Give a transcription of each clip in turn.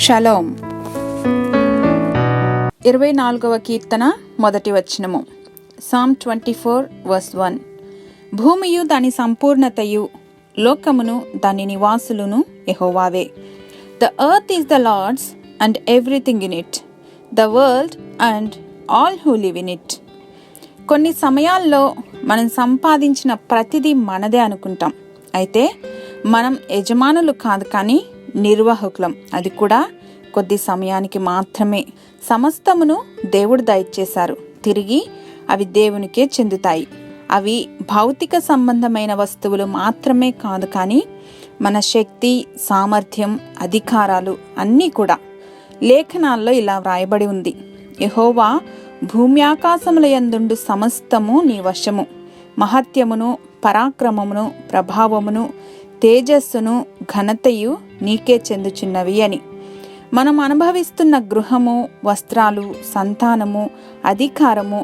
Shalom. 24వ కీర్తన మొదటి వచనము. Psalm 24 verse 1. భూమియు దాని సంపూర్ణతయు, లోకమును దాని నివాసులును యెహోవావే. The earth is the Lord's and everything in it, the world and all who live in it. కొన్ని సమయాల్లో మనం సంపాదించిన ప్రతిదీ మనదే అనుకుంటాం. అయితే మనం యజమానులు కాదు, కానీ నిర్వాహకులం. అది కూడా కొద్ది సమయానికి మాత్రమే. సమస్తమును దేవుడు దయచేశారు. తిరిగి అవి దేవునికే చెందుతాయి. అవి భౌతిక సంబంధమైన వస్తువులు మాత్రమే కాదు, కానీ మన శక్తి, సామర్థ్యం, అధికారాలు అన్నీ కూడా. లేఖనాల్లో ఇలా వ్రాయబడి ఉంది: యెహోవా భూమి ఆకాశముల యందుండు సమస్తము నీ వశము. మహత్యమును, పరాక్రమమును, ప్రభావమును, తేజస్సును, ఘనతయు నీకే చెందుచున్నవి అని. మనం అనుభవిస్తున్న గృహము, వస్త్రాలు, సంతానము, అధికారము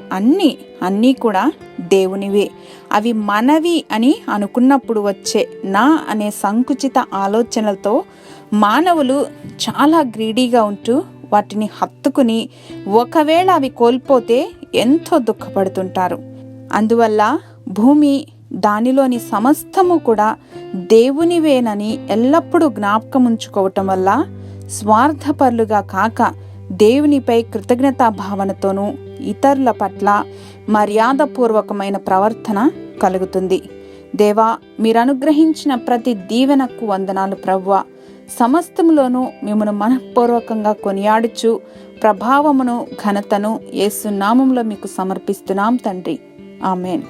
అన్నీ కూడా దేవునివే. అవి మనవి అని అనుకున్నప్పుడు వచ్చే నా అనే సంకుచిత ఆలోచనలతో మానవులు చాలా గ్రీడీగా ఉంటూ వాటిని హత్తుకుని ఒకవేళ అవి కోల్పోతే ఎంతో దుఃఖపడుతుంటారు. అందువల్ల భూమి, దానిలోని సమస్తము కూడా దేవునివేనని ఎల్లప్పుడూ జ్ఞాపకం ఉంచుకోవటం వల్ల స్వార్థపరులుగా కాక దేవునిపై కృతజ్ఞతా భావనతోనూ ఇతరుల పట్ల మర్యాదపూర్వకమైన ప్రవర్తన కలుగుతుంది. దేవా, మీరు అనుగ్రహించిన ప్రతి దీవెనకు వందనాలు ప్రభువా. సమస్తములోనూ మిమ్మను మనఃపూర్వకంగా కొనియాడుచు ప్రభావమును, ఘనతను యేసు నామములో మీకు సమర్పిస్తున్నాం తండ్రి. ఆమేన్.